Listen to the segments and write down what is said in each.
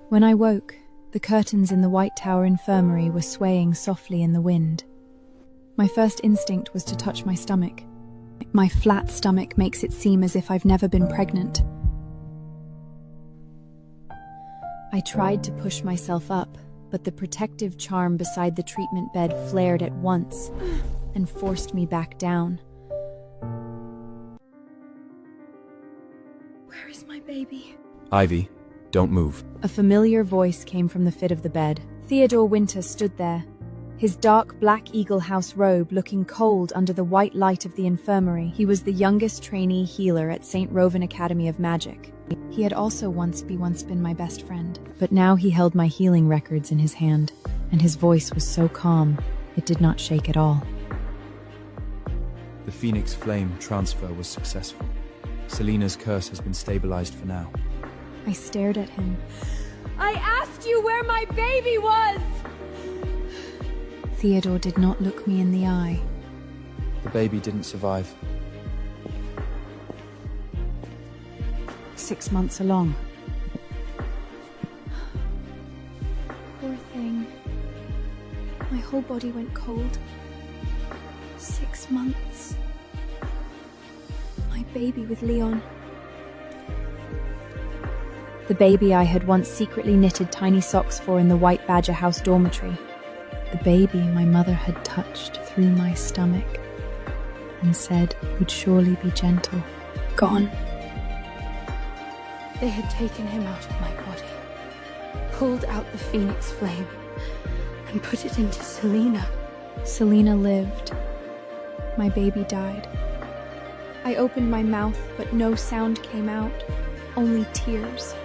When I woke, the curtains in the White Tower Infirmary were swaying softly in the wind. My first instinct was to touch my stomach. My flat stomach makes it seem as if I've never been pregnant. I tried to push myself up, but the protective charm beside the treatment bed flared at once and forced me back down. Where is my baby? Ivy, don't move. A familiar voice came from the foot of the bed. Theodore Winter stood there, his dark black Eagle House robe looking cold under the white light of the infirmary. He was the youngest trainee healer at St. Rovan Academy of Magic. He had also once been my best friend, but now he held my healing records in his hand, and his voice was so calm, it did not shake at all. The Phoenix Flame transfer was successful. Selena's curse has been stabilized for now. I stared at him. I asked you where my baby was! Theodore did not look me in the eye. The baby didn't survive. 6 months along. Poor thing. My whole body went cold. 6 months. My baby with Leon. The baby I had once secretly knitted tiny socks for in the White Badger House dormitory. The baby my mother had touched through my stomach and said would surely be gentle. Gone. They had taken him out of my body, pulled out the Phoenix Flame, and put it into Selena. Selena lived. My baby died. I opened my mouth, but no sound came out, only tears.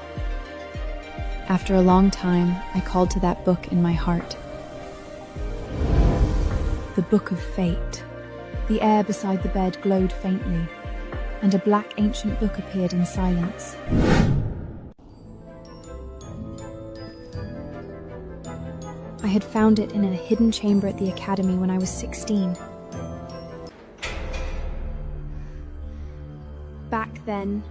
After a long time, I called to that book in my heart. The Book of Fate. The air beside the bed glowed faintly, and a black ancient book appeared in silence. I had found it in a hidden chamber at the academy when I was 16. Back then,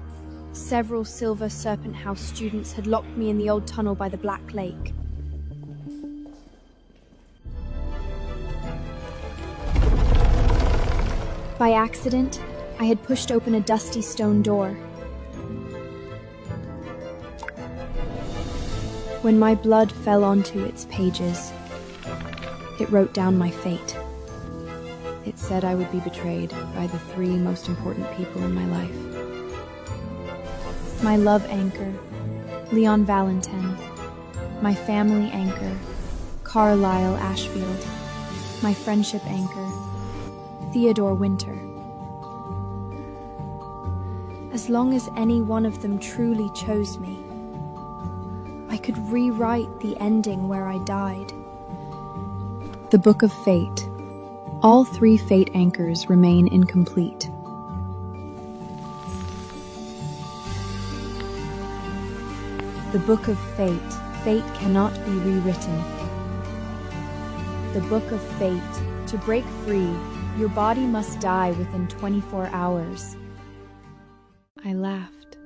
several Silver Serpent House students had locked me in the old tunnel by the Black Lake. By accident, I had pushed open a dusty stone door. When my blood fell onto its pages, it wrote down my fate. It said I would be betrayed by the 3 most important people in my life. My love anchor, Leon Valentin. My family anchor, Carlisle Ashfield. My friendship anchor, Theodore Winter. As long as any one of them truly chose me, I could rewrite the ending where I died. The Book of Fate. All 3 fate anchors remain incomplete. The Book of Fate. Fate cannot be rewritten. The Book of Fate. To break free, your body must die within 24 hours. I laughed.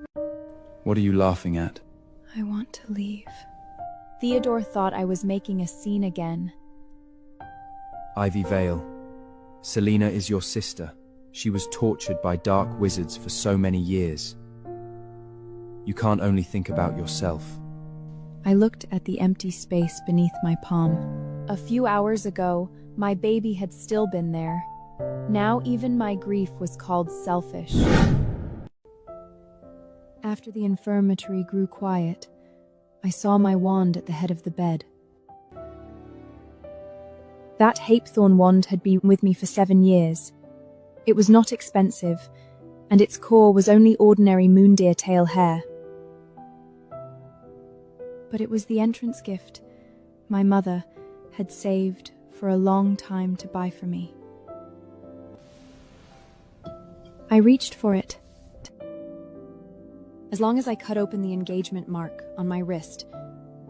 What are you laughing at? I want to leave. Theodore thought I was making a scene again. Ivy Vale. Selena is your sister. She was tortured by dark wizards for so many years. You can't only think about yourself. I looked at the empty space beneath my palm. A few hours ago, my baby had still been there. Now even my grief was called selfish. After the infirmary grew quiet, I saw my wand at the head of the bed. That Hapethorn wand had been with me for 7 years. It was not expensive, and its core was only ordinary moondeer tail hair. But it was the entrance gift my mother had saved for a long time to buy for me. I reached for it. As long as I cut open the engagement mark on my wrist,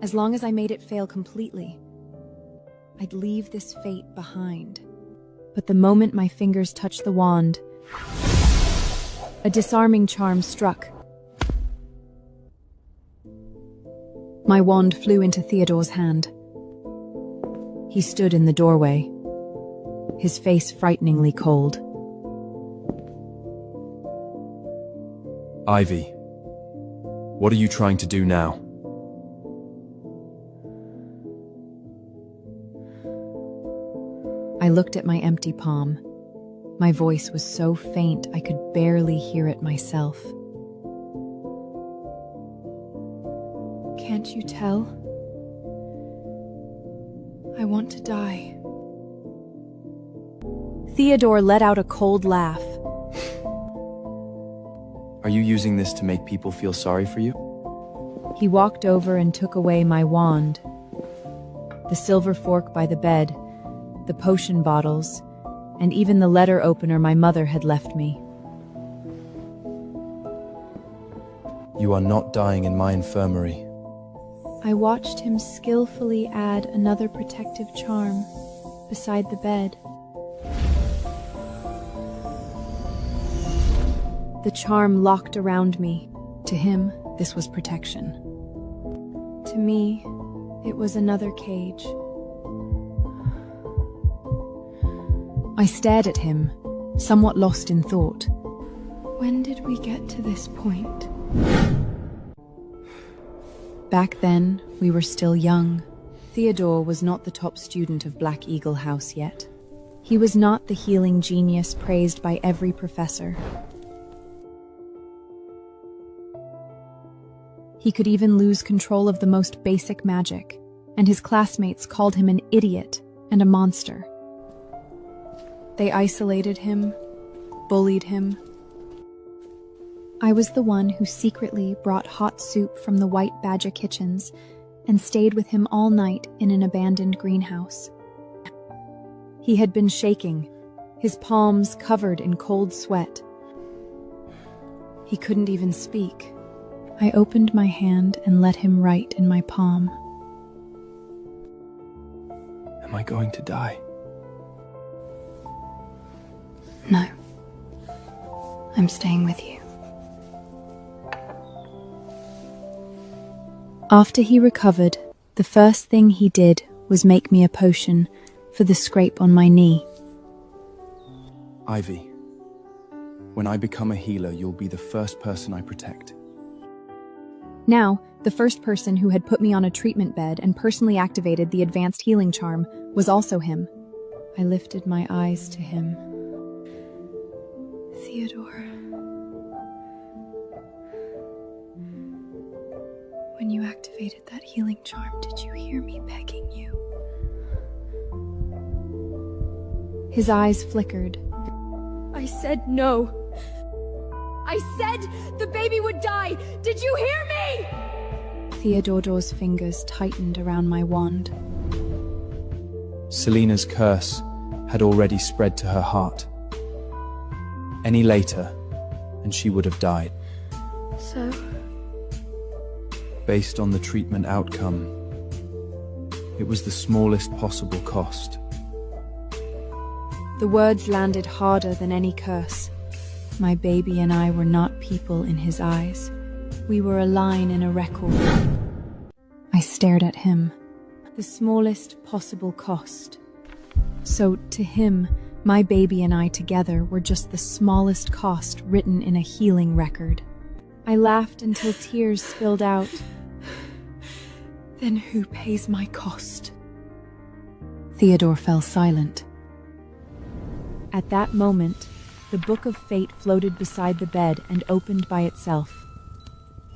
as long as I made it fail completely, I'd leave this fate behind. But the moment my fingers touched the wand, a disarming charm struck. My wand flew into Theodore's hand. He stood in the doorway, his face frighteningly cold. Ivy, what are you trying to do now? I looked at my empty palm. My voice was so faint I could barely hear it myself. Can't you tell? I want to die. Theodore let out a cold laugh. Are you using this to make people feel sorry for you? He walked over and took away my wand, the silver fork by the bed, the potion bottles, and even the letter opener my mother had left me. You are not dying in my infirmary. I watched him skillfully add another protective charm beside the bed. The charm locked around me. To him, this was protection. To me, it was another cage. I stared at him, somewhat lost in thought. When did we get to this point? Back then, we were still young. Theodore was not the top student of Black Eagle House yet. He was not the healing genius praised by every professor. He could even lose control of the most basic magic, and his classmates called him an idiot and a monster. They isolated him, bullied him. I was the one who secretly brought hot soup from the White Badger kitchens and stayed with him all night in an abandoned greenhouse. He had been shaking, his palms covered in cold sweat. He couldn't even speak. I opened my hand and let him write in my palm. Am I going to die? No. I'm staying with you. After he recovered, the first thing he did was make me a potion for the scrape on my knee. Ivy, when I become a healer, you'll be the first person I protect. Now, the first person who had put me on a treatment bed and personally activated the advanced healing charm was also him. I lifted my eyes to him. Theodore. When you activated that healing charm, did you hear me begging you? His eyes flickered. I said no. I said the baby would die. Did you hear me? Theodore's fingers tightened around my wand. Selena's curse had already spread to her heart. Any later, and she would have died. So? Based on the treatment outcome, it was the smallest possible cost. The words landed harder than any curse. My baby and I were not people in his eyes. We were a line in a record. I stared at him. The smallest possible cost. So, to him, my baby and I together were just the smallest cost written in a healing record. I laughed until tears spilled out. Then who pays my cost? Theodore fell silent. At that moment, the Book of Fate floated beside the bed and opened by itself.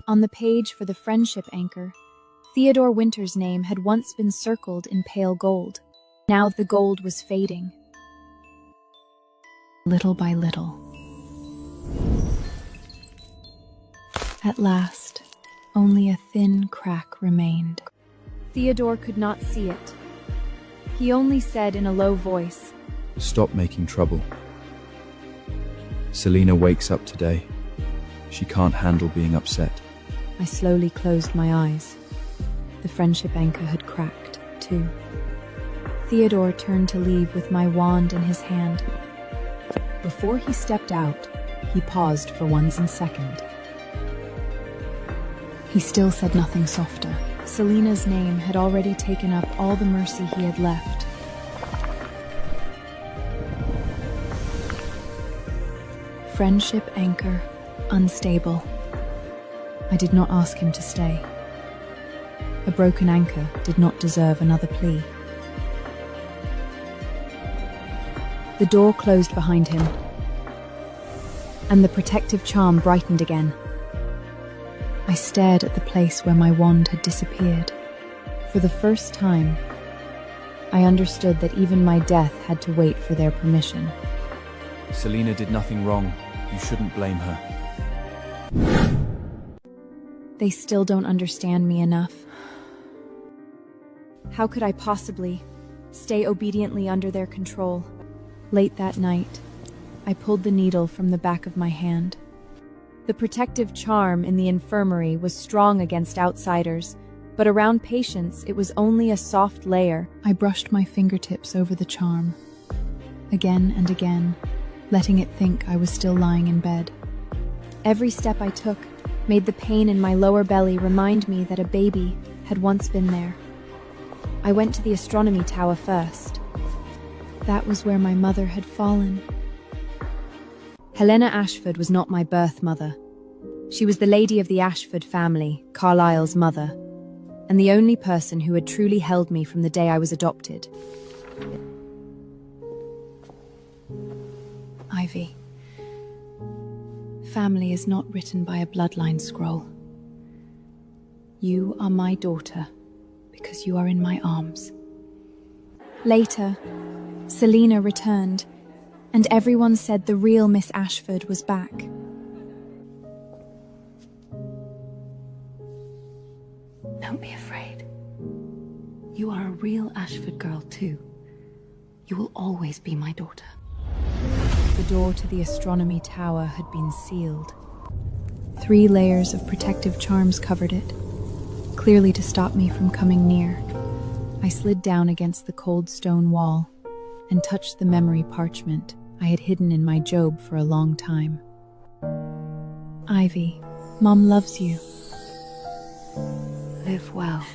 On the page for the friendship anchor, Theodore Winter's name had once been circled in pale gold. Now the gold was fading. Little by little. At last, only a thin crack remained. Theodore could not see it. He only said in a low voice, Stop making trouble. Selena wakes up today. She can't handle being upset. I slowly closed my eyes. The friendship anchor had cracked, too. Theodore turned to leave with my wand in his hand. Before he stepped out, he paused for 1 second. He still said nothing softer. Selena's name had already taken up all the mercy he had left. Friendship anchor, unstable. I did not ask him to stay. A broken anchor did not deserve another plea. The door closed behind him, and the protective charm brightened again. I stared at the place where my wand had disappeared. For the first time, I understood that even my death had to wait for their permission. Selena did nothing wrong. You shouldn't blame her. They still don't understand me enough. How could I possibly stay obediently under their control? Late that night, I pulled the needle from the back of my hand. The protective charm in the infirmary was strong against outsiders, but around patients it was only a soft layer. I brushed my fingertips over the charm, again and again, letting it think I was still lying in bed. Every step I took made the pain in my lower belly remind me that a baby had once been there. I went to the astronomy tower first. That was where my mother had fallen. Helena Ashford was not my birth mother. She was the lady of the Ashford family, Carlisle's mother, and the only person who had truly held me from the day I was adopted. Ivy. Family is not written by a bloodline scroll. You are my daughter because you are in my arms. Later, Selena returned, and everyone said the real Miss Ashford was back. Don't be afraid. You are a real Ashford girl too. You will always be my daughter. The door to the astronomy tower had been sealed. 3 layers of protective charms covered it, clearly to stop me from coming near. I slid down against the cold stone wall and touched the memory parchment I had hidden in my job for a long time. Ivy, Mom loves you. Live well.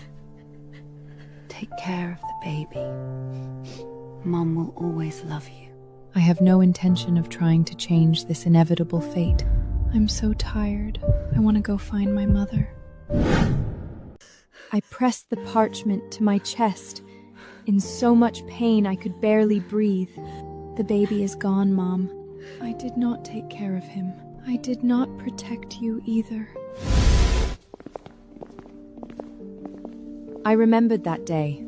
Take care of the baby. Mom will always love you. I have no intention of trying to change this inevitable fate. I'm so tired. I want to go find my mother. I pressed the parchment to my chest. In so much pain I could barely breathe. The baby is gone, Mom. I did not take care of him. I did not protect you either. I remembered that day.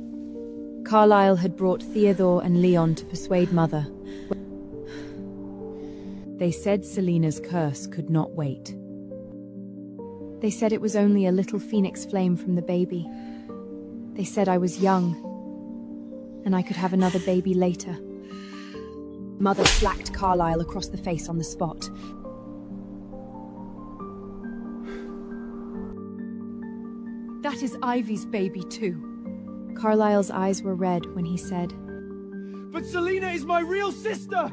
Carlisle had brought Theodore and Leon to persuade Mother. They said Selena's curse could not wait. They said it was only a little phoenix flame from the baby. They said I was young, and I could have another baby later. Mother slapped Carlisle across the face on the spot. That is Ivy's baby too. Carlisle's eyes were red when he said, But Selena is my real sister!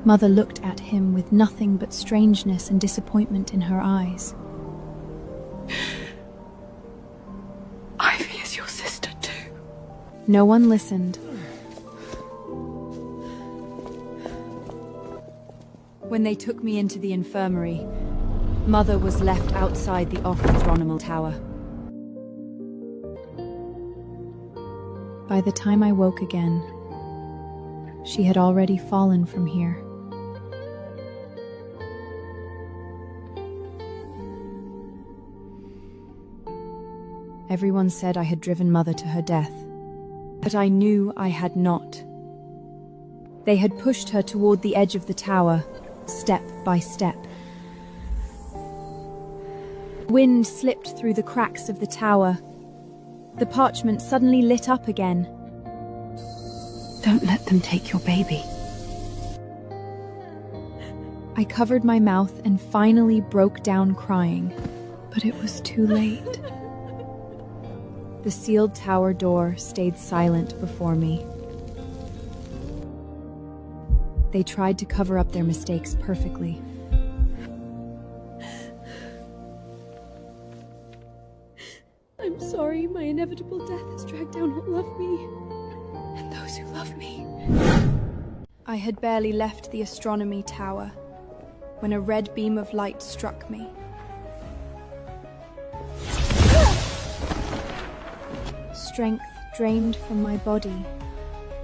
Mother looked at him with nothing but strangeness and disappointment in her eyes. Ivy is your sister too. No one listened. When they took me into the infirmary, Mother was left outside the astronomical tower. By the time I woke again, she had already fallen from here. Everyone said I had driven Mother to her death, but I knew I had not. They had pushed her toward the edge of the tower, step by step. Wind slipped through the cracks of the tower. The parchment suddenly lit up again. Don't let them take your baby. I covered my mouth and finally broke down crying, but it was too late. The sealed tower door stayed silent before me. They tried to cover up their mistakes perfectly. sorry my inevitable death has dragged down who love me, and those who love me. I had barely left the astronomy tower when a red beam of light struck me. Strength drained from my body,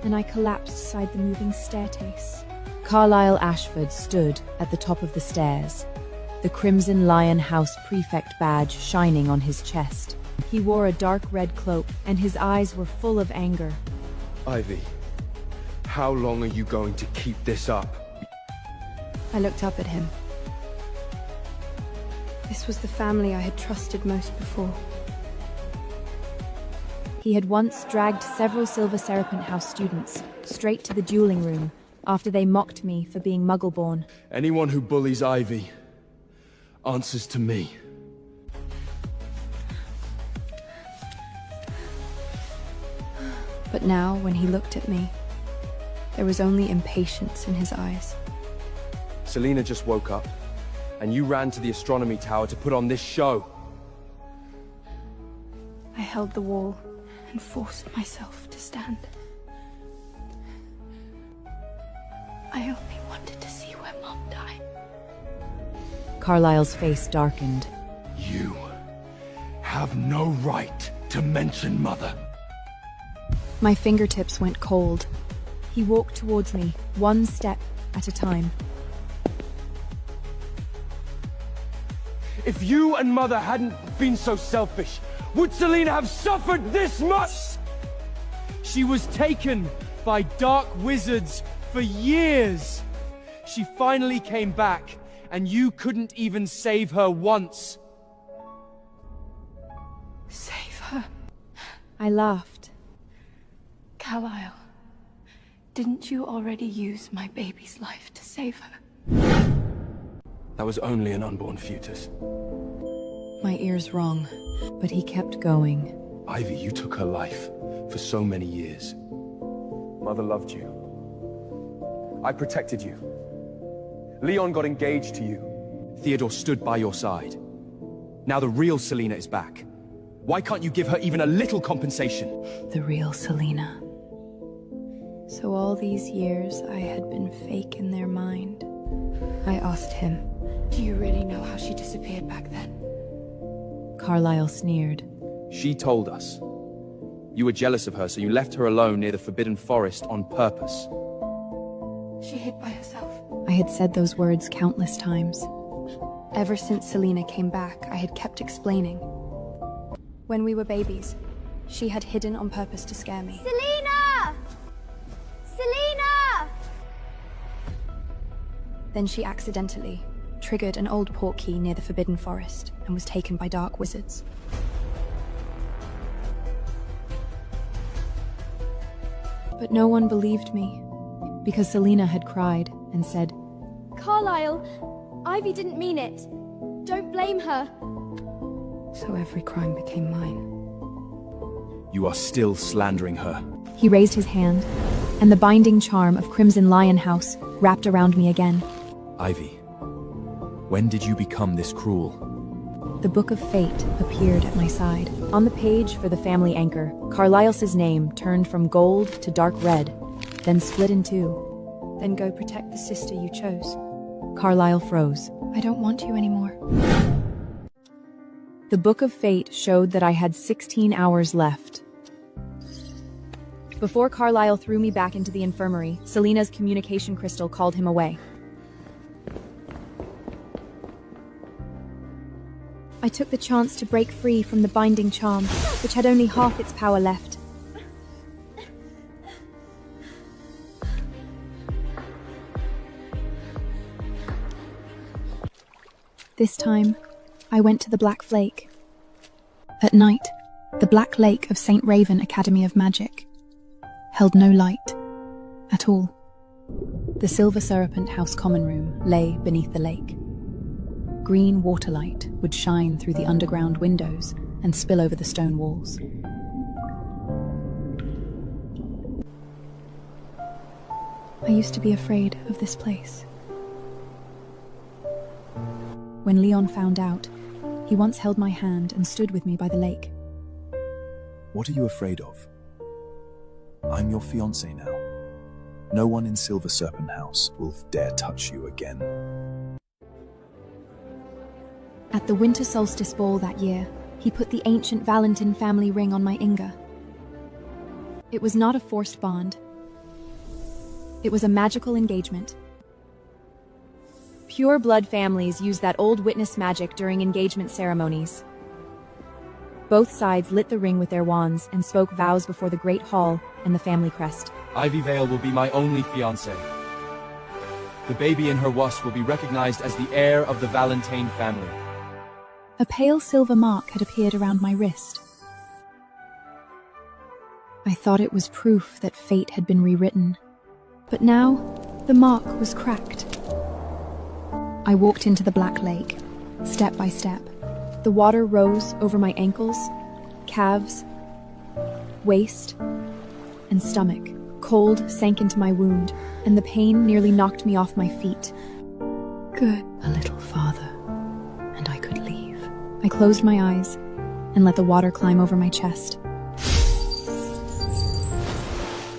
and I collapsed beside the moving staircase. Carlisle Ashford stood at the top of the stairs, the Crimson Lion House prefect badge shining on his chest. He wore a dark red cloak, and his eyes were full of anger. Ivy, how long are you going to keep this up? I looked up at him. This was the family I had trusted most before. He had once dragged several Silver Serpent House students straight to the dueling room after they mocked me for being Muggle-born. Anyone who bullies Ivy answers to me. But now, when he looked at me, there was only impatience in his eyes. Selina just woke up, and you ran to the astronomy tower to put on this show. I held the wall and forced myself to stand. I only wanted to see where Mom died. Carlisle's face darkened. You have no right to mention Mother. My fingertips went cold. He walked towards me, one step at a time. If you and Mother hadn't been so selfish, would Selina have suffered this much? She was taken by dark wizards for years. She finally came back, and you couldn't even save her once. Save her? I laughed. Carlisle, didn't you already use my baby's life to save her? That was only an unborn fetus. My ears rung, but he kept going. Ivy, you took her life for so many years. Mother loved you. I protected you. Leon got engaged to you. Theodore stood by your side. Now the real Selina is back. Why can't you give her even a little compensation? The real Selina. So all these years I had been fake in their mind. I asked him, Do you really know how she disappeared back then? Carlisle sneered. She told us. You were jealous of her, so you left her alone near the Forbidden Forest on purpose. She hid by herself. I had said those words countless times. Ever since Selina came back, I had kept explaining. When we were babies, she had hidden on purpose to scare me. Selina! Selina! Then she accidentally triggered an old portkey near the Forbidden Forest and was taken by dark wizards. But no one believed me, Because Selina had cried and said, Carlisle, Ivy didn't mean it. Don't blame her. so every crime became mine. You are still slandering her. He raised his hand, and the binding charm of Crimson Lion House wrapped around me again. Ivy, when did you become this cruel? The Book of Fate appeared at my side. On the page for the family anchor, Carlisle's name turned from gold to dark red, then split in two. Then go protect the sister you chose. Carlisle froze. I don't want you anymore. The Book of Fate showed that I had 16 hours left. Before Carlisle threw me back into the infirmary, Selina's communication crystal called him away. I took the chance to break free from the binding charm, which had only half its power left. This time, I went to the Black Flake. At night, the Black Lake of St. Raven Academy of Magic held no light at all. The Silver Serpent House common room lay beneath the lake. Green water light would shine through the underground windows and spill over the stone walls. I used to be afraid of this place. When Leon found out, he once held my hand and stood with me by the lake. What are you afraid of? I'm your fiancé now. No one in Silver Serpent House will dare touch you again. At the winter solstice ball that year, he put the ancient Valentin family ring on my Inga. It was not a forced bond. It was a magical engagement. Pure blood families use that old witness magic during engagement ceremonies. Both sides lit the ring with their wands and spoke vows before the Great Hall and the family crest. Ivy Vale will be my only fiancé. The baby in her wash will be recognized as the heir of the Valentine family. A pale silver mark had appeared around my wrist. I thought it was proof that fate had been rewritten. But now, the mark was cracked. I walked into the Black Lake, step by step. The water rose over my ankles, calves, waist, and stomach. Cold sank into my wound, and the pain nearly knocked me off my feet. Good. A little farther, and I could leave. I closed my eyes and let the water climb over my chest.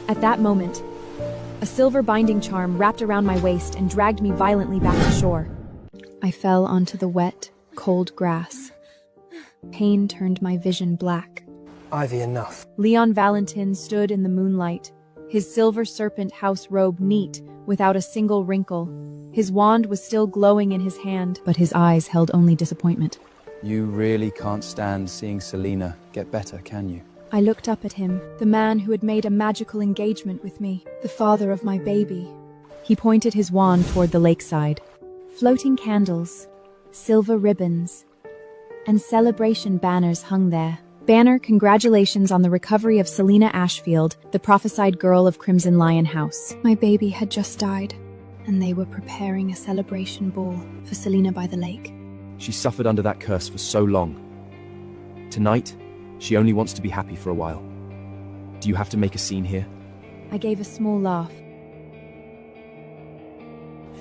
At that moment, a silver binding charm wrapped around my waist and dragged me violently back to shore. I fell onto the wet, cold grass. Pain turned my vision black. Ivy, enough. Leon Valentin stood in the moonlight, his silver serpent house robe neat, without a single wrinkle. His wand was still glowing in his hand, But his eyes held only disappointment. You really can't stand seeing Selena get better, can you? I looked up at him, the man who had made a magical engagement with me, the father of my baby. he pointed his wand toward the lakeside. Floating candles, silver ribbons, and celebration banners hung there. Banner congratulations on the recovery of Selena Ashfield, the prophesied girl of Crimson Lion House. My baby had just died, and they were preparing a celebration ball for Selena by the lake. She suffered under that curse for so long. Tonight, she only wants to be happy for a while. Do you have to make a scene here? I gave a small laugh.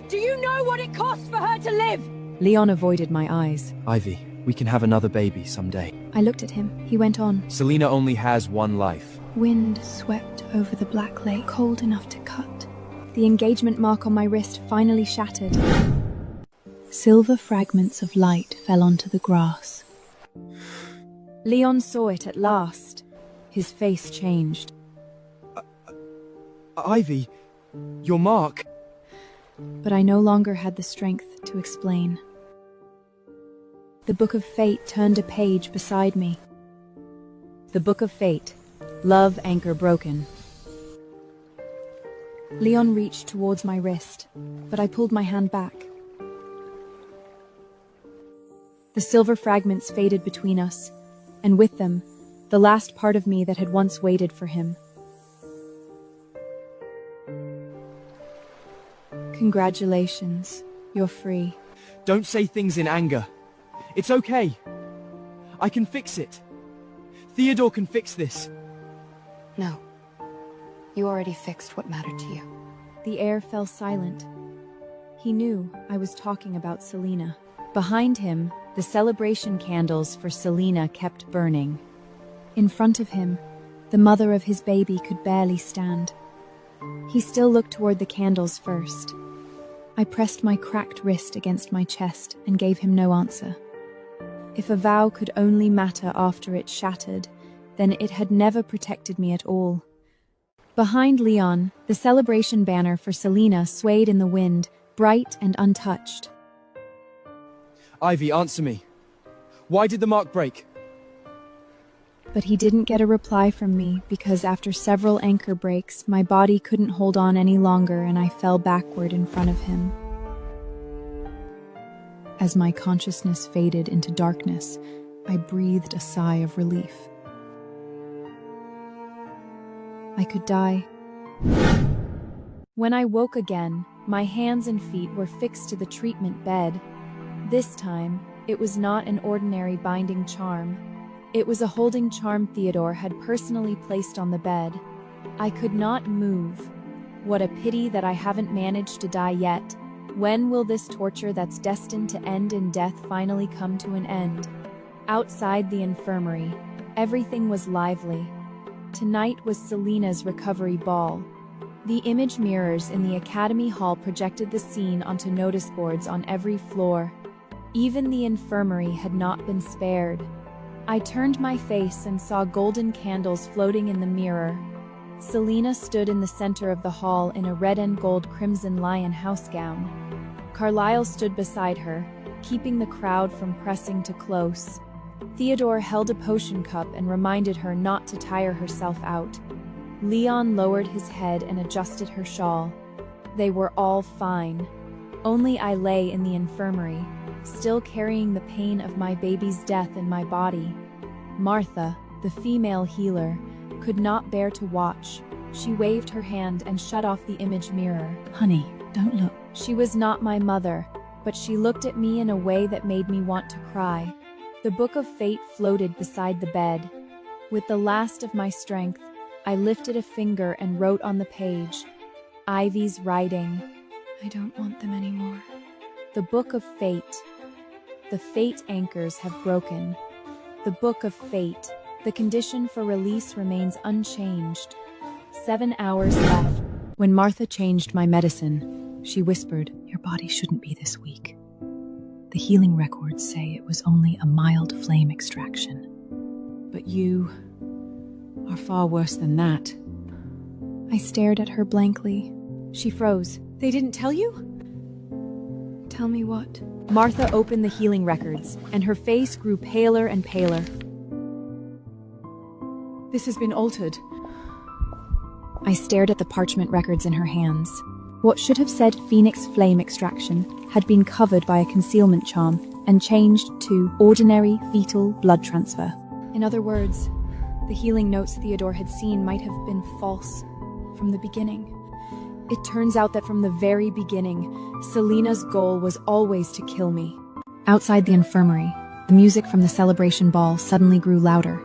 Do you know what it cost for her to live? Leon avoided my eyes. Ivy, we can have another baby someday. I looked at him. He went on. Selena only has one life. Wind swept over the black lake, cold enough to cut. The engagement mark on my wrist finally shattered. Silver fragments of light fell onto the grass. Leon saw it at last. His face changed. Ivy, your mark. But I no longer had the strength to explain. The Book of Fate turned a page beside me. The Book of Fate. Love anchor broken. Leon reached towards my wrist, but I pulled my hand back. The silver fragments faded between us, and with them, the last part of me that had once waited for him. Congratulations, you're free. Don't say things in anger. It's okay. I can fix it. Theodore can fix this. No. You already fixed what mattered to you. The air fell silent. He knew I was talking about Selena. Behind him, the celebration candles for Selena kept burning. In front of him, the mother of his baby could barely stand. He still looked toward the candles first. I pressed my cracked wrist against my chest and gave him no answer. If a vow could only matter after it shattered, then it had never protected me at all. Behind Leon, the celebration banner for Selena swayed in the wind, bright and untouched. Ivy, answer me. Why did the mark break? But he didn't get a reply from me because after several anchor breaks, my body couldn't hold on any longer and I fell backward in front of him. As my consciousness faded into darkness, I breathed a sigh of relief. I could die. When I woke again, my hands and feet were fixed to the treatment bed. This time, it was not an ordinary binding charm. It was a holding charm Theodore had personally placed on the bed. I could not move. What a pity that I haven't managed to die yet. When will this torture that's destined to end in death finally come to an end? Outside the infirmary, Everything was lively. Tonight was Selena's recovery ball. The image mirrors in the Academy Hall projected the scene onto notice boards on every floor. Even the infirmary had not been spared. I turned my face and saw golden candles floating in the mirror. Selena stood in the center of the hall in a red and gold crimson lion house gown. Carlisle stood beside her, keeping the crowd from pressing too close. Theodore held a potion cup and reminded her not to tire herself out. Leon lowered his head and adjusted her shawl. They were all fine. Only I lay in the infirmary, still carrying the pain of my baby's death in my body. Martha, the female healer, could not bear to watch. She waved her hand and shut off the image mirror. Honey, don't look. She was not my mother, but she looked at me in a way that made me want to cry. The Book of Fate floated beside the bed. With the last of my strength, I lifted a finger and wrote on the page, Ivy's writing. I don't want them anymore. The Book of Fate. The fate anchors have broken. The Book of Fate. The condition for release remains unchanged. 7 hours left. When Martha changed my medicine, she whispered, Your body shouldn't be this weak. The healing records say it was only a mild flame extraction. But you are far worse than that. I stared at her blankly. She froze. They didn't tell you? Tell me what? Martha opened the healing records, and her face grew paler and paler. This has been altered. I stared at the parchment records in her hands. What should have said Phoenix Flame Extraction had been covered by a concealment charm and changed to ordinary fetal blood transfer. In other words, the healing notes Theodore had seen might have been false from the beginning. It turns out that from the very beginning, Selena's goal was always to kill me. Outside the infirmary, the music from the celebration ball suddenly grew louder.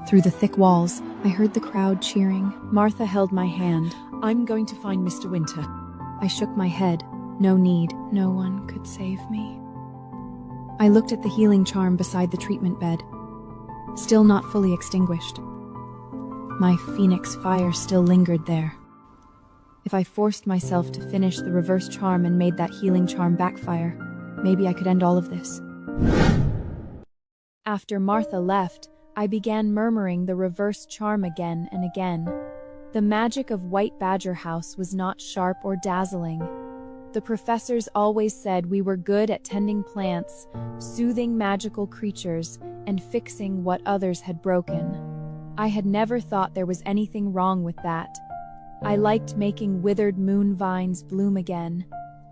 Through the thick walls, I heard the crowd cheering. Martha held my hand. I'm going to find Mr. Winter. I shook my head. No need. No one could save me. I looked at the healing charm beside the treatment bed. Still not fully extinguished. My phoenix fire still lingered there. If I forced myself to finish the reverse charm and made that healing charm backfire, maybe I could end all of this. After Martha left, I began murmuring the reverse charm again and again. The magic of White Badger House was not sharp or dazzling. The professors always said we were good at tending plants, soothing magical creatures, and fixing what others had broken. I had never thought there was anything wrong with that. I liked making withered moon vines bloom again.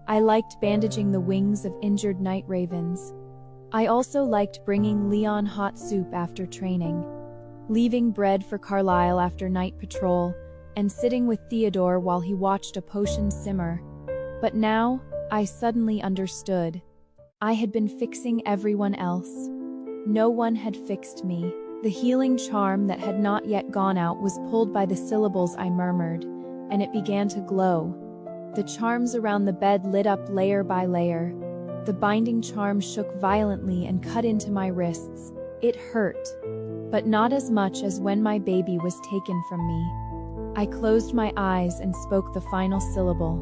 I liked bandaging the wings of injured night ravens. I also liked bringing Leon hot soup after training, leaving bread for Carlisle after night patrol, and sitting with Theodore while he watched a potion simmer. But now, I suddenly understood. I had been fixing everyone else. No one had fixed me. The healing charm that had not yet gone out was pulled by the syllables I murmured, and it began to glow. The charms around the bed lit up layer by layer. The binding charm shook violently and cut into my wrists. It hurt, but not as much as when my baby was taken from me. I closed my eyes and spoke the final syllable.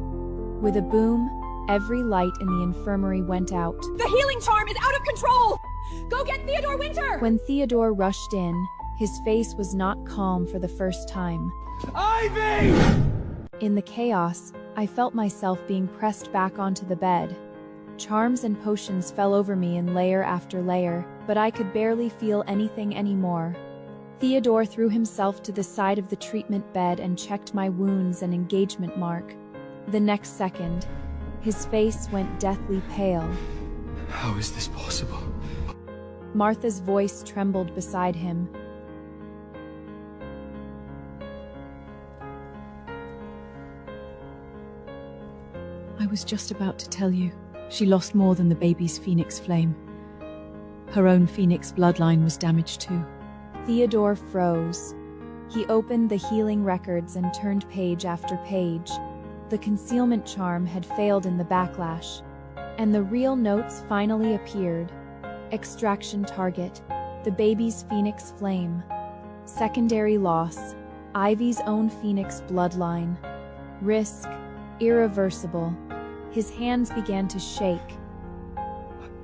With a boom, every light in the infirmary went out. The healing charm is out of control! Go get Theodore Winter! When Theodore rushed in, his face was not calm for the first time. Ivy! In the chaos, I felt myself being pressed back onto the bed. Charms and potions fell over me in layer after layer, but I could barely feel anything anymore. Theodore threw himself to the side of the treatment bed and checked my wounds and engagement mark. The next second, his face went deathly pale. How is this possible? Martha's voice trembled beside him. I was just about to tell you. She lost more than the baby's phoenix flame. Her own phoenix bloodline was damaged too. Theodore froze. He opened the healing records and turned page after page. The concealment charm had failed in the backlash, and the real notes finally appeared. Extraction target, The baby's phoenix flame. Secondary loss. Ivy's own phoenix bloodline. Risk. Irreversible. His hands began to shake.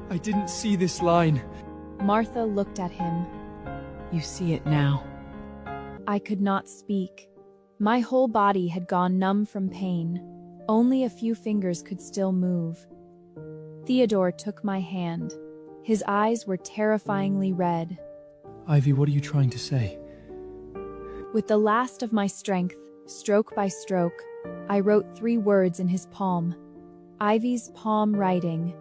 I didn't see this line. Martha looked at him. You see it now. I could not speak. My whole body had gone numb from pain. Only a few fingers could still move. Theodore took my hand. His eyes were terrifyingly red. Ivy, what are you trying to say? With the last of my strength, stroke by stroke, I wrote 3 words in his palm. Ivy's palm writing.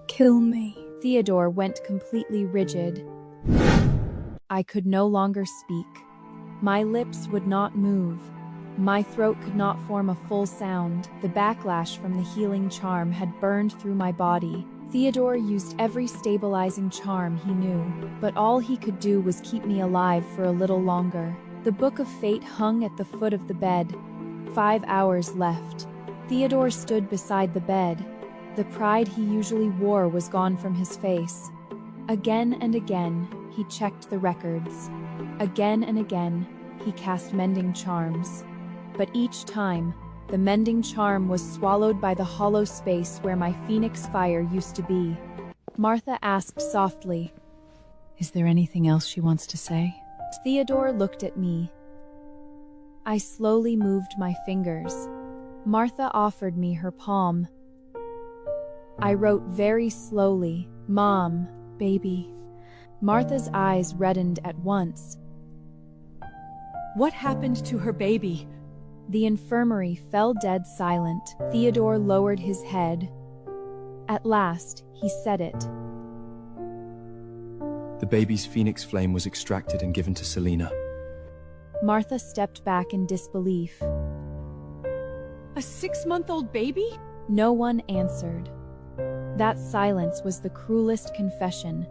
Kill me. Theodore went completely rigid. I could no longer speak. My lips would not move. My throat could not form a full sound. The backlash from the healing charm had burned through my body. Theodore used every stabilizing charm he knew, but all he could do was keep me alive for a little longer. The Book of Fate hung at the foot of the bed. 5 hours left. Theodore stood beside the bed. The pride he usually wore was gone from his face. Again and again, he checked the records. Again and again, he cast mending charms. But each time, the mending charm was swallowed by the hollow space where my phoenix fire used to be. Martha asked softly. Is there anything else she wants to say? Theodore looked at me. I slowly moved my fingers. Martha offered me her palm. I wrote very slowly, Mom, baby. Martha's eyes reddened at once. What happened to her baby? The infirmary fell dead silent. Theodore lowered his head. At last, he said it. The baby's phoenix flame was extracted and given to Selena. Martha stepped back in disbelief. A 6-month-old baby? No one answered. That silence was the cruelest confession.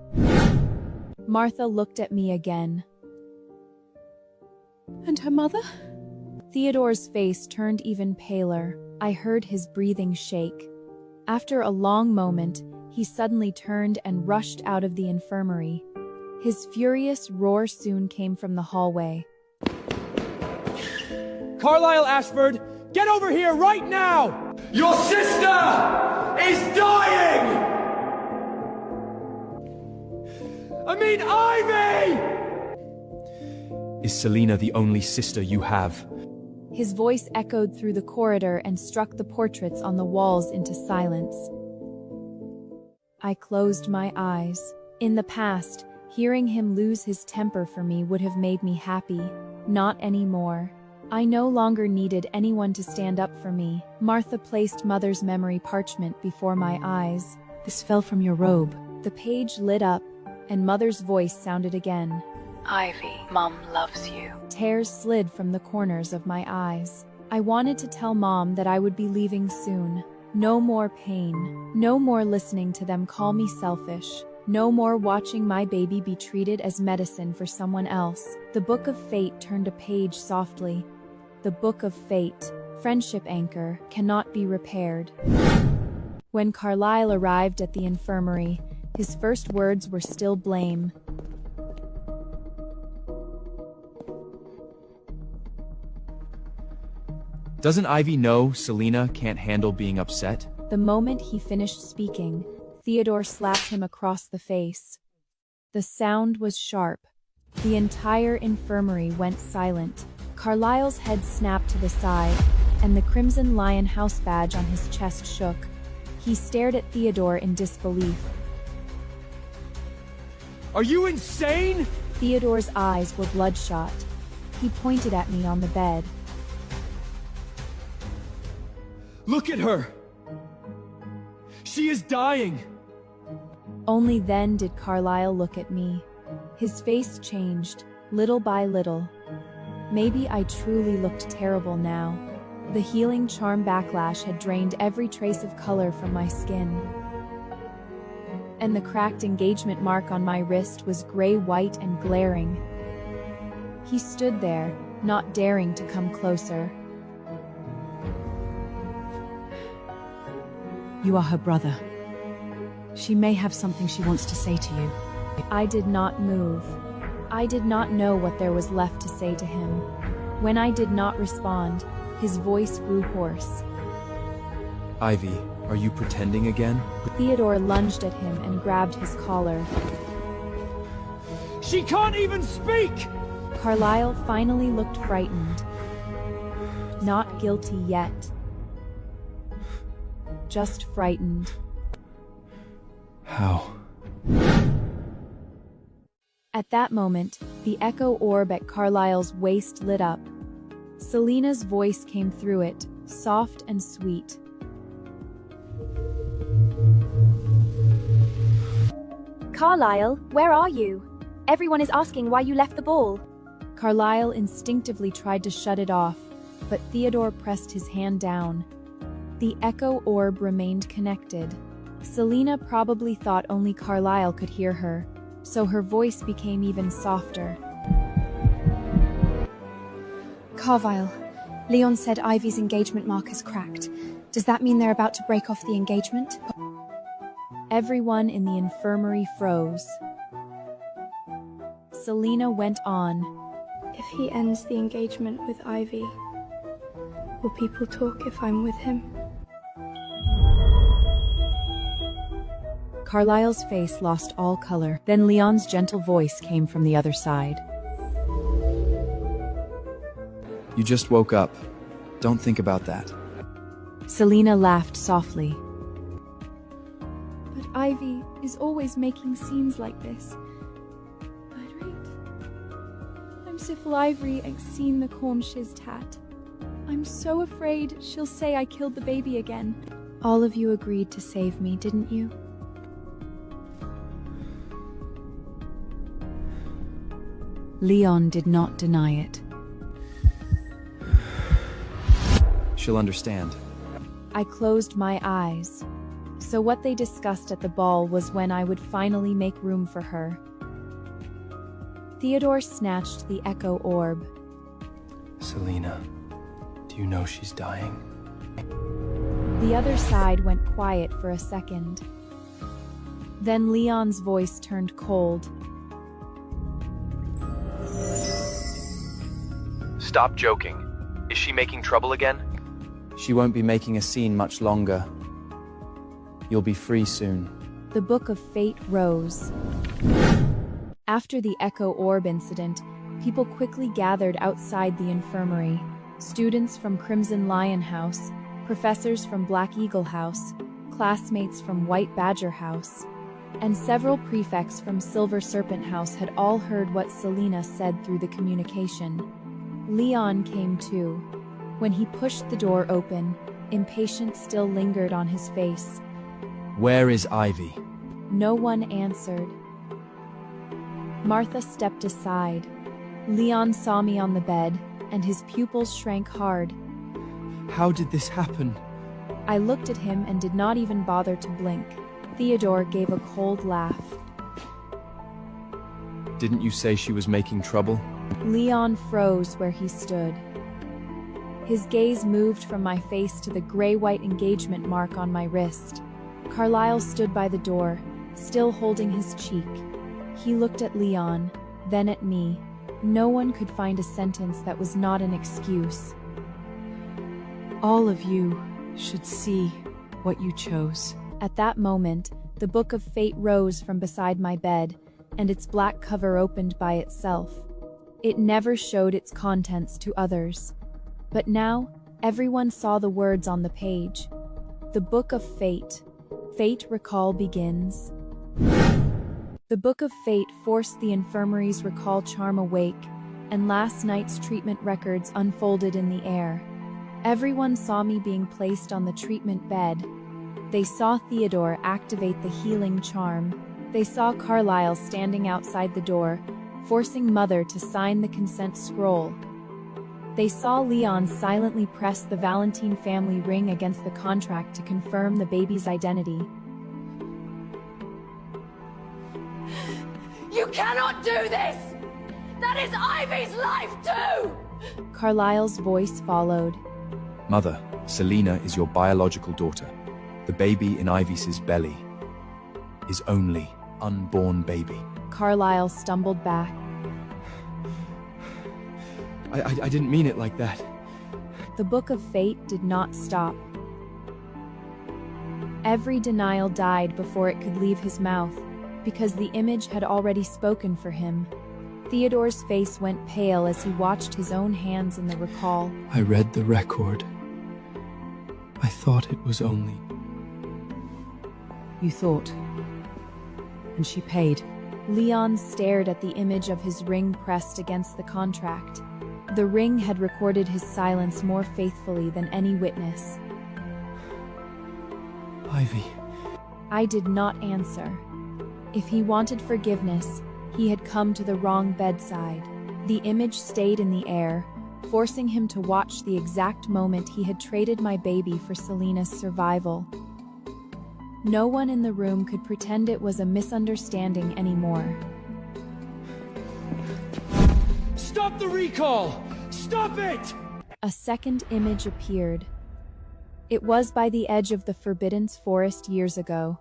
Martha looked at me again. And her mother? Theodore's face turned even paler. I heard his breathing shake. After a long moment, he suddenly turned and rushed out of the infirmary. His furious roar soon came from the hallway. Carlisle Ashford, get over here right now! Your sister is dying! I mean, Ivy! Is Selena the only sister you have? His voice echoed through the corridor and struck the portraits on the walls into silence. I closed my eyes. In the past, hearing him lose his temper for me would have made me happy. Not anymore. I no longer needed anyone to stand up for me. Martha placed Mother's memory parchment before my eyes. This fell from your robe. The page lit up, and Mother's voice sounded again. Ivy, Mom loves you. Tears slid from the corners of my eyes. I wanted to tell Mom that I would be leaving soon. No more pain. No more listening to them call me selfish. No more watching my baby be treated as medicine for someone else. The Book of Fate turned a page softly. The Book of Fate, friendship anchor, cannot be repaired. When Carlisle arrived at the infirmary, his first words were still blame. Doesn't Ivy know Selena can't handle being upset? The moment he finished speaking, Theodore slapped him across the face. The sound was sharp. The entire infirmary went silent. Carlisle's head snapped to the side, and the Crimson Lion house badge on his chest shook. He stared at Theodore in disbelief. Are you insane? Theodore's eyes were bloodshot. He pointed at me on the bed. Look at her! She is dying! Only then did Carlisle look at me. His face changed, little by little. Maybe I truly looked terrible now. The healing charm backlash had drained every trace of color from my skin. And the cracked engagement mark on my wrist was gray-white and glaring. He stood there, not daring to come closer. You are her brother. She may have something she wants to say to you. I did not move. I did not know what there was left to say to him. When I did not respond, his voice grew hoarse. Ivy, are you pretending again? Theodore lunged at him and grabbed his collar. She can't even speak! Carlisle finally looked frightened. Not guilty yet. Just frightened. How? At that moment, the echo orb at Carlisle's waist lit up. Selena's voice came through it, soft and sweet. Carlisle, where are you? Everyone is asking why you left the ball. Carlisle instinctively tried to shut it off, but Theodore pressed his hand down. The echo orb remained connected. Selena probably thought only Carlisle could hear her, so her voice became even softer. Carlisle, Leon said Ivy's engagement marker's cracked. Does that mean they're about to break off the engagement? Everyone in the infirmary froze. Selena went on. If he ends the engagement with Ivy, will people talk if I'm with him? Carlisle's face lost all color. Then Leon's gentle voice came from the other side. You just woke up. Don't think about that. Selena laughed softly. But Ivy is always making scenes like this. I'd rate. I'm Syphil Ivory and seen the corn shiz tat. I'm so afraid she'll say I killed the baby again. All of you agreed to save me, didn't you? Leon did not deny it. She'll understand. I closed my eyes. So what they discussed at the ball was when I would finally make room for her. Theodore snatched the echo orb. Selena, do you know she's dying? The other side went quiet for a second. Then Leon's voice turned cold. Stop joking. Is she making trouble again? She won't be making a scene much longer. You'll be free soon. The Book of Fate rose. After the Echo Orb incident, people quickly gathered outside the infirmary. Students from Crimson Lion House, professors from Black Eagle House, classmates from White Badger House, and several prefects from Silver Serpent House had all heard what Selena said through the communication. Leon came too. When he pushed the door open, impatience still lingered on his face. Where is Ivy? No one answered. Martha stepped aside. Leon saw me on the bed, and his pupils shrank hard. How did this happen? I looked at him and did not even bother to blink. Theodore gave a cold laugh. Didn't you say she was making trouble? Leon froze where he stood. His gaze moved from my face to the gray-white engagement mark on my wrist. Carlisle stood by the door, still holding his cheek. He looked at Leon, then at me. No one could find a sentence that was not an excuse. All of you should see what you chose. At that moment, the Book of Fate rose from beside my bed, and its black cover opened by itself. It never showed its contents to others. But now, everyone saw the words on the page. The Book of Fate. Fate recall begins. The Book of Fate forced the infirmary's recall charm awake, and last night's treatment records unfolded in the air. Everyone saw me being placed on the treatment bed. They saw Theodore activate the healing charm. They saw Carlisle standing outside the door, forcing Mother to sign the consent scroll. They saw Leon silently press the Valentine family ring against the contract to confirm the baby's identity. You cannot do this! That is Ivy's life too! Carlisle's voice followed. Mother, Selena is your biological daughter. The baby in Ivy's belly is only unborn baby. Carlyle stumbled back. I didn't mean it like that. The Book of Fate did not stop. Every denial died before it could leave his mouth, because the image had already spoken for him. Theodore's face went pale as he watched his own hands in the recall. I read the record. I thought it was only... You thought. And she paid. Leon stared at the image of his ring pressed against the contract. The ring had recorded his silence more faithfully than any witness. Ivy. I did not answer. If he wanted forgiveness, he had come to the wrong bedside. The image stayed in the air, forcing him to watch the exact moment he had traded my baby for Selina's survival. No one in the room could pretend it was a misunderstanding anymore. Stop the recall! Stop it! A second image appeared. It was by the edge of the Forbidden Forest years ago.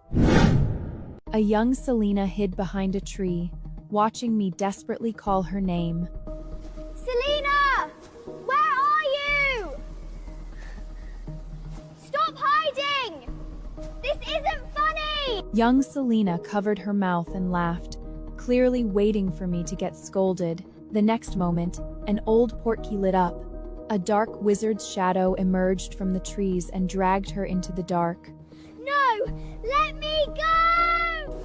A young Selina hid behind a tree, watching me desperately call her name. Selina! Where are you? Stop hiding! This isn't funny! Young Selina covered her mouth and laughed, clearly waiting for me to get scolded. The next moment, an old portkey lit up. A dark wizard's shadow emerged from the trees and dragged her into the dark. No! Let me go!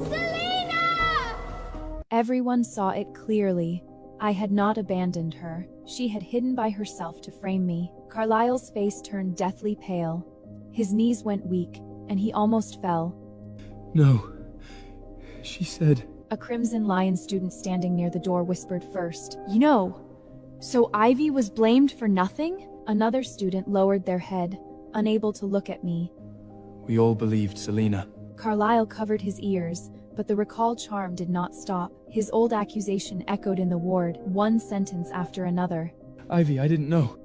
Selina! Everyone saw it clearly. I had not abandoned her. She had hidden by herself to frame me. Carlyle's face turned deathly pale. His knees went weak, and he almost fell. No. She said... A Crimson Lion student standing near the door whispered first. You know, so Ivy was blamed for nothing? Another student lowered their head, unable to look at me. We all believed Selina. Carlyle covered his ears, but the recall charm did not stop. His old accusation echoed in the ward, one sentence after another. Ivy, I didn't know.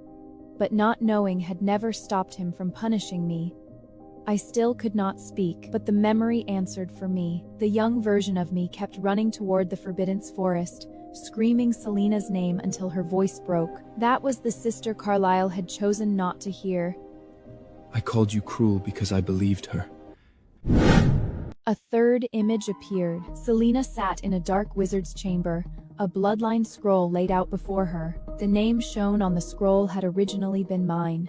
But not knowing had never stopped him from punishing me. I still could not speak, but the memory answered for me. The young version of me kept running toward the Forbidden Forest, screaming Selina's name until her voice broke. That was the sister Carlyle had chosen not to hear. I called you cruel because I believed her. A third image appeared. Selina sat in a dark wizard's chamber, a bloodline scroll laid out before her. The name shown on the scroll had originally been mine.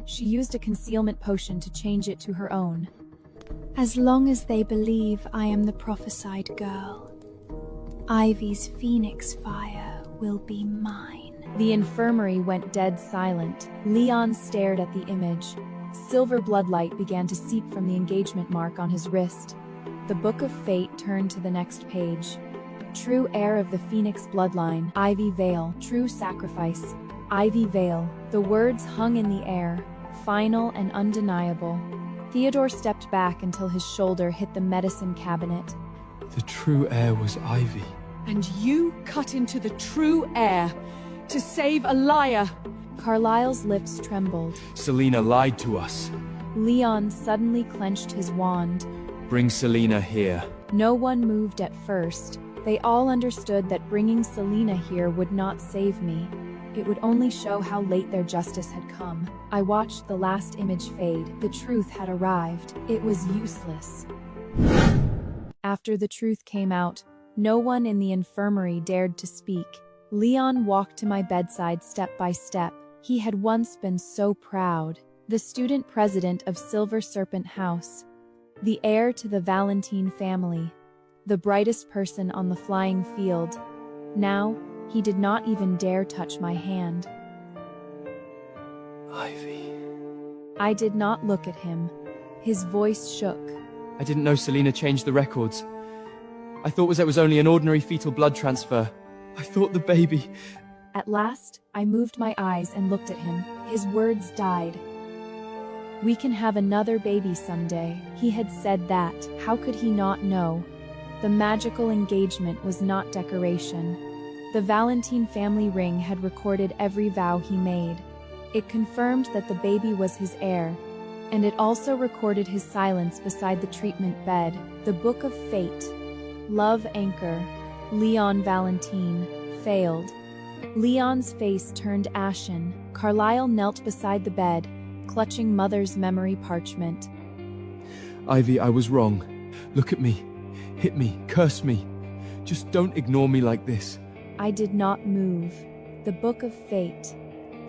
She used a concealment potion to change it to her own. As long as they believe I am the prophesied girl, Ivy's phoenix fire will be mine. The infirmary went dead silent. Leon stared at the image. Silver bloodlight began to seep from the engagement mark on his wrist. The Book of Fate turned to the next page. True heir of the Phoenix bloodline, Ivy Vale. True sacrifice, Ivy Vale. The words hung in the air, final and undeniable. Theodore stepped back until his shoulder hit the medicine cabinet. The true heir was Ivy. And you cut into the true heir to save a liar. Carlyle's lips trembled. Selina lied to us. Leon suddenly clenched his wand. Bring Selina here. No one moved at first. They all understood that bringing Selina here would not save me. It would only show how late their justice had come. I watched the last image fade. The truth had arrived. It was useless. After the truth came out, no one in the infirmary dared to speak. Leon walked to my bedside step by step. He had once been so proud. The student president of Silver Serpent House. The heir to the Valentine family. The brightest person on the flying field. Now, he did not even dare touch my hand. Ivy. I did not look at him. His voice shook. I didn't know Selina changed the records. I thought it was only an ordinary fetal blood transfer. I thought the baby... At last, I moved my eyes and looked at him. His words died. We can have another baby someday. He had said that. How could he not know? The magical engagement was not decoration. The Valentine family ring had recorded every vow he made. It confirmed that the baby was his heir, and it also recorded his silence beside the treatment bed. The Book of Fate. Love anchor, Leon Valentine, failed. Leon's face turned ashen. Carlisle knelt beside the bed, clutching Mother's memory parchment. Ivy, I was wrong. Look at me. Hit me. Curse me. Just don't ignore me like this. I did not move. The Book of Fate.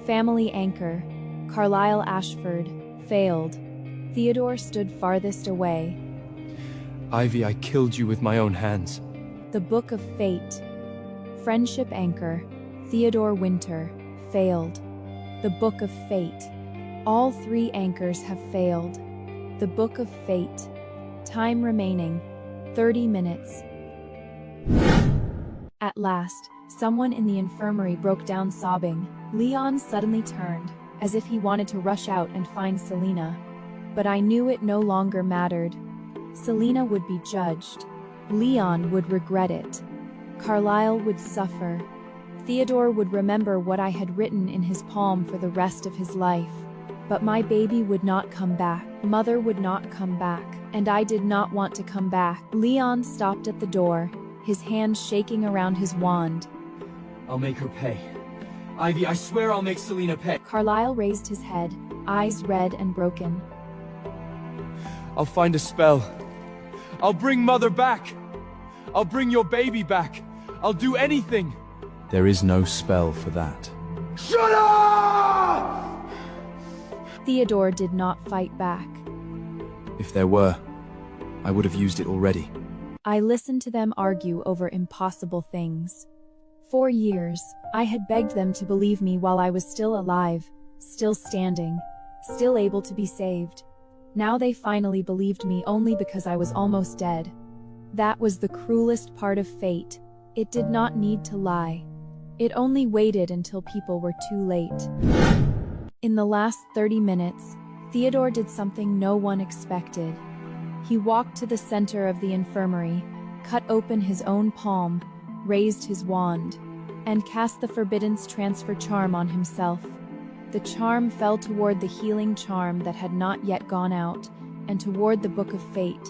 Family anchor, Carlisle Ashford, failed. Theodore stood farthest away. Ivy, I killed you with my own hands. The Book of Fate. Friendship anchor, Theodore Winter, failed. The Book of Fate. All 3 anchors have failed. The Book of Fate. Time remaining, 30 minutes. At last, someone in the infirmary broke down sobbing. Leon suddenly turned, as if he wanted to rush out and find Selena. But I knew it no longer mattered. Selena would be judged. Leon would regret it. Carlisle would suffer. Theodore would remember what I had written in his palm for the rest of his life. But my baby would not come back. Mother would not come back. And I did not want to come back. Leon stopped at the door, his hand shaking around his wand. I'll make her pay. Ivy, I swear I'll make Selena pay. Carlisle raised his head, eyes red and broken. I'll find a spell. I'll bring Mother back. I'll bring your baby back. I'll do anything. There is no spell for that. Shut up! Theodore did not fight back. If there were, I would have used it already. I listened to them argue over impossible things. For years, I had begged them to believe me while I was still alive, still standing, still able to be saved. Now they finally believed me only because I was almost dead. That was the cruelest part of fate. It did not need to lie. It only waited until people were too late. In the last 30 minutes, Theodore did something no one expected. He walked to the center of the infirmary, cut open his own palm, raised his wand, and cast the Forbidden's transfer charm on himself. The charm fell toward the healing charm that had not yet gone out, and toward the Book of Fate.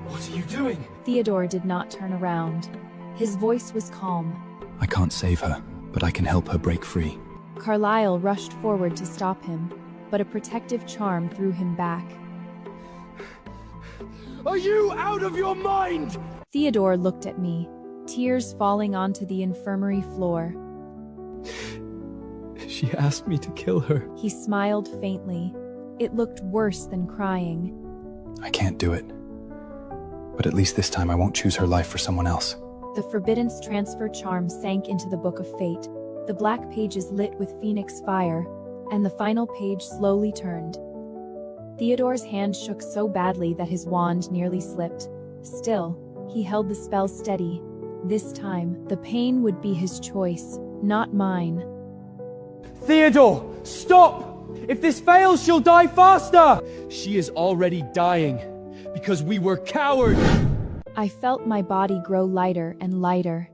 What are you doing? Theodore did not turn around. His voice was calm. I can't save her, but I can help her break free. Carlisle rushed forward to stop him, but a protective charm threw him back. Are you out of your mind? Theodore looked at me, tears falling onto the infirmary floor. She asked me to kill her. He smiled faintly. It looked worse than crying. I can't do it. But at least this time I won't choose her life for someone else. The Forbidden's transfer charm sank into the Book of Fate. The black pages lit with phoenix fire, and the final page slowly turned. Theodore's hand shook so badly that his wand nearly slipped. Still, he held the spell steady. This time, the pain would be his choice, not mine. Theodore, stop! If this fails, she'll die faster! She is already dying, because we were cowards! I felt my body grow lighter and lighter.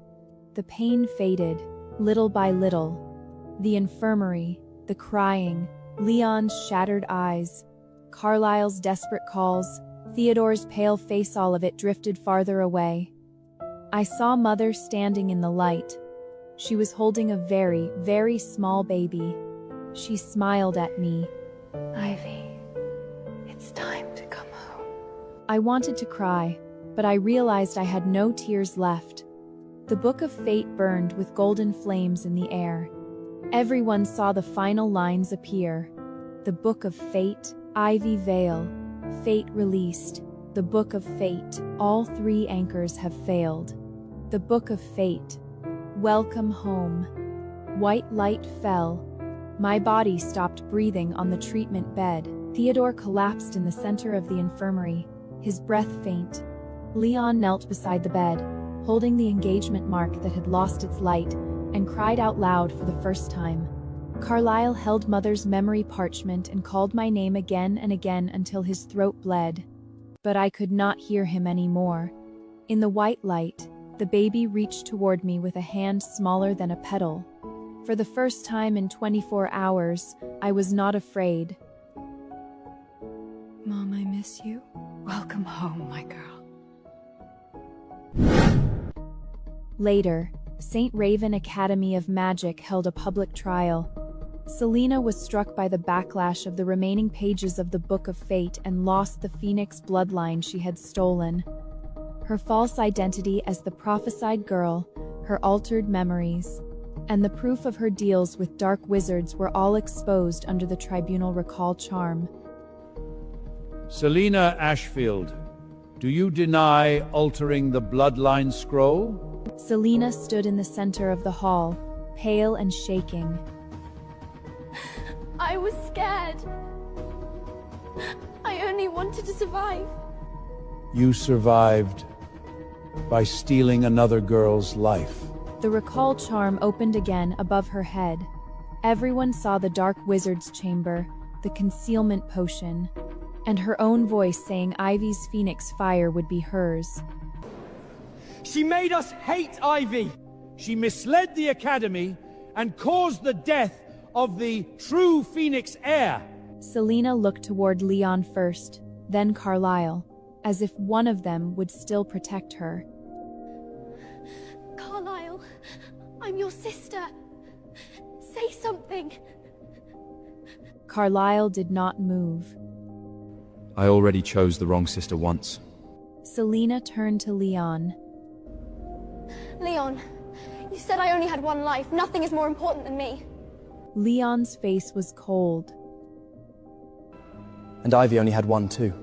The pain faded, little by little. The infirmary, the crying, Leon's shattered eyes, Carlisle's desperate calls, Theodore's pale face, all of it drifted farther away. I saw Mother standing in the light. She was holding a very, very small baby. She smiled at me. Ivy, it's time to come home. I wanted to cry, but I realized I had no tears left. The Book of Fate burned with golden flames in the air. Everyone saw the final lines appear. The Book of Fate, Ivy Vale. Fate released. The Book of Fate. All 3 anchors have failed. The Book of Fate. Welcome home. White light fell. My body stopped breathing on the treatment bed. Theodore collapsed in the center of the infirmary, his breath faint. Leon knelt beside the bed, holding the engagement mark that had lost its light, and cried out loud for the first time. Carlisle held Mother's memory parchment and called my name again and again until his throat bled. But I could not hear him anymore. In the white light, the baby reached toward me with a hand smaller than a petal. For the first time in 24 hours, I was not afraid. Mom, I miss you. Welcome home, my girl. Later, St. Raven Academy of Magic held a public trial. Selena was struck by the backlash of the remaining pages of the Book of Fate and lost the Phoenix bloodline she had stolen. Her false identity as the prophesied girl, her altered memories, and the proof of her deals with dark wizards were all exposed under the tribunal recall charm. Selena Ashfield, do you deny altering the bloodline scroll? Selena stood in the center of the hall, pale and shaking. I was scared. I only wanted to survive. You survived by stealing another girl's life. The recall charm opened again above her head. Everyone saw the dark wizard's chamber, the concealment potion, and her own voice saying Ivy's phoenix fire would be hers. She made us hate Ivy. She misled the Academy and caused the death of the true Phoenix heir. Selena looked toward Leon first, then Carlisle, as if one of them would still protect her. Carlisle, I'm your sister. Say something. Carlisle did not move. I already chose the wrong sister once. Selena turned to Leon. Leon, you said I only had one life. Nothing is more important than me. Leon's face was cold. And Ivy only had one too.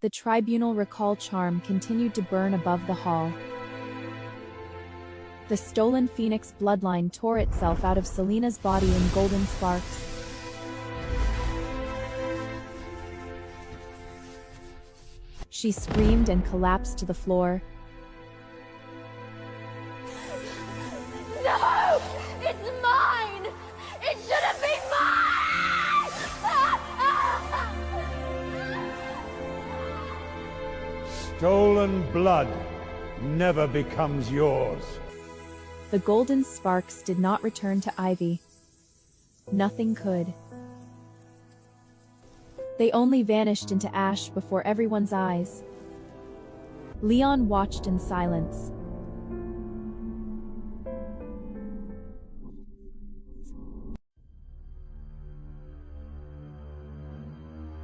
The tribunal recall charm continued to burn above the hall. The stolen Phoenix bloodline tore itself out of Selena's body in golden sparks. She screamed and collapsed to the floor. No! It's mine! It shouldn't be mine! Stolen blood never becomes yours. The golden sparks did not return to Ivy. Nothing could. They only vanished into ash before everyone's eyes. Leon watched in silence.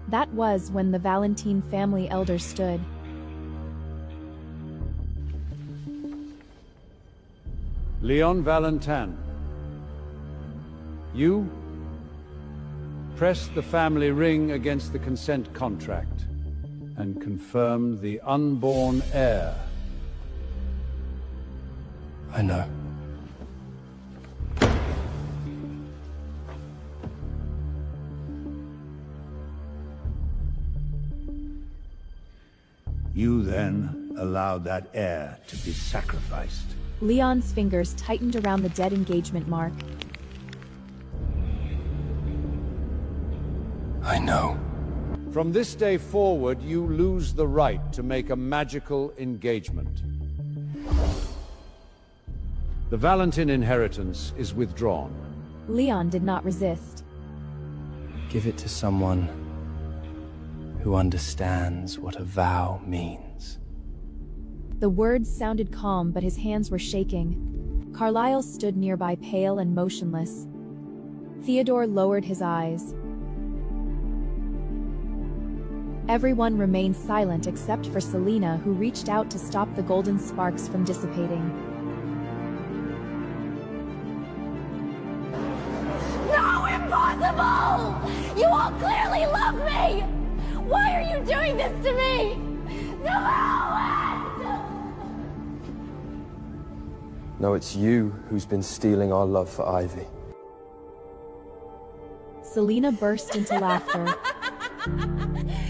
That was when the Valentine family elder stood. Leon Valentin, you press the family ring against the consent contract and confirm the unborn heir. I know. You then allowed that heir to be sacrificed. Leon's fingers tightened around the dead engagement mark. I know. From this day forward, you lose the right to make a magical engagement. The Valentin inheritance is withdrawn. Leon did not resist. Give it to someone who understands what a vow means. The words sounded calm, but his hands were shaking. Carlisle stood nearby, pale and motionless. Theodore lowered his eyes. Everyone remained silent except for Selena, who reached out to stop the golden sparks from dissipating. No, impossible! You all clearly love me! Why are you doing this to me? No, it's you who's been stealing our love for Ivy. Selena burst into laughter.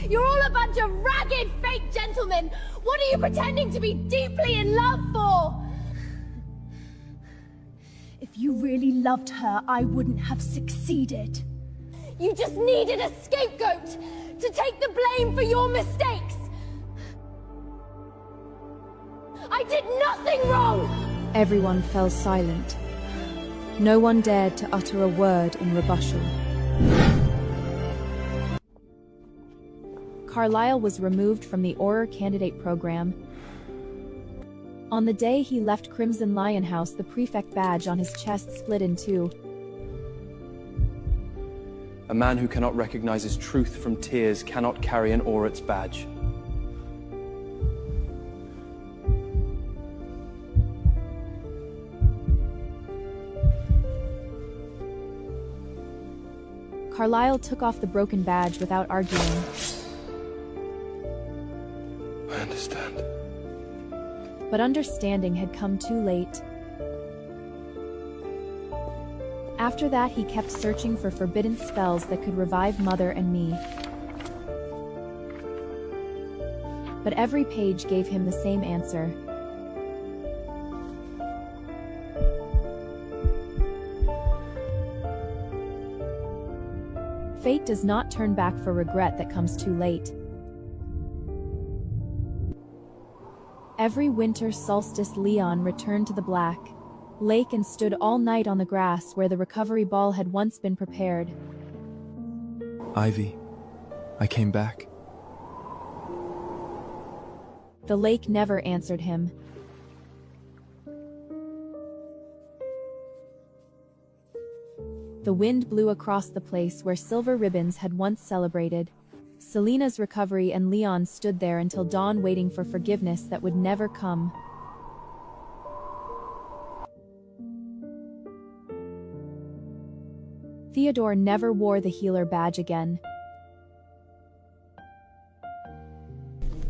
You're all a bunch of ragged, fake gentlemen! What are you pretending to be deeply in love for? If you really loved her, I wouldn't have succeeded. You just needed a scapegoat to take the blame for your mistakes! I did nothing wrong! Everyone fell silent. No one dared to utter a word in rebuttal. Carlisle was removed from the Auror candidate program. On the day he left Crimson Lion House, the prefect badge on his chest split in two. A man who cannot recognize his truth from tears cannot carry an Aurat's badge. Carlyle took off the broken badge without arguing. I understand. But understanding had come too late. After that, he kept searching for forbidden spells that could revive Mother and me. But every page gave him the same answer. Fate does not turn back for regret that comes too late. Every winter solstice, Leon returned to the Black Lake and stood all night on the grass where the recovery ball had once been prepared. Ivy, I came back. The lake never answered him. The wind blew across the place where silver ribbons had once celebrated. Selena's recovery, and Leon stood there until dawn, waiting for forgiveness that would never come. Theodore never wore the healer badge again.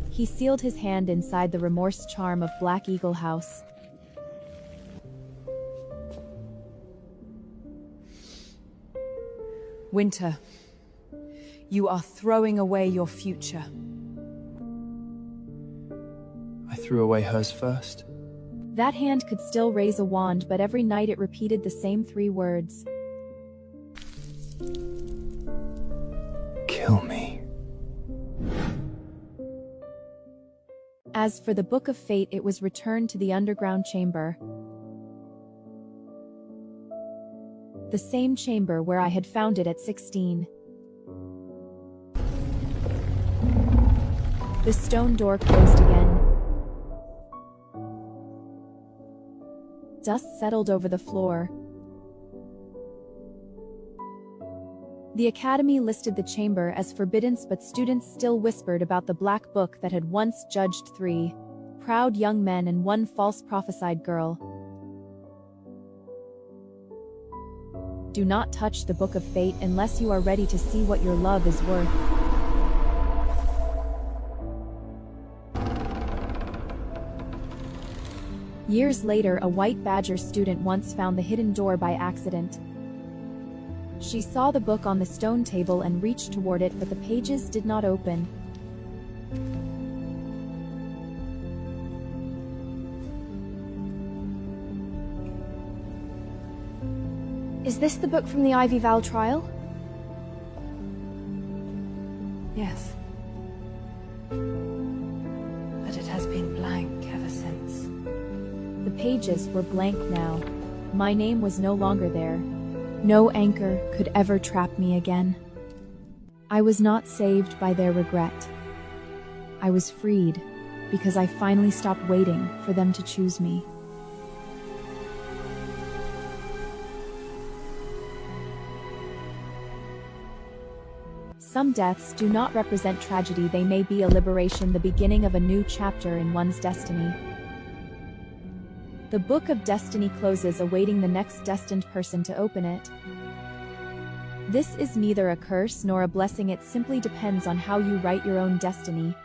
He sealed his hand inside the remorse charm of Black Eagle House. Winter, you are throwing away your future. I threw away hers first. That hand could still raise a wand, but every night it repeated the same 3 words. Kill me. As for the Book of Fate, it was returned to the underground chamber. The same chamber where I had found it at 16. The stone door closed again. Dust settled over the floor. The academy listed the chamber as forbidden, but students still whispered about the black book that had once judged 3 proud young men and 1 false prophesied girl. Do not touch the Book of Fate unless you are ready to see what your love is worth. Years later, a White Badger student once found the hidden door by accident. She saw the book on the stone table and reached toward it, but the pages did not open. Is this the book from the Ivy Val trial? Yes. But it has been blank ever since. The pages were blank now. My name was no longer there. No anchor could ever trap me again. I was not saved by their regret. I was freed because I finally stopped waiting for them to choose me. Some deaths do not represent tragedy, they may be a liberation, the beginning of a new chapter in one's destiny. The Book of Destiny closes, awaiting the next destined person to open it. This is neither a curse nor a blessing, it simply depends on how you write your own destiny.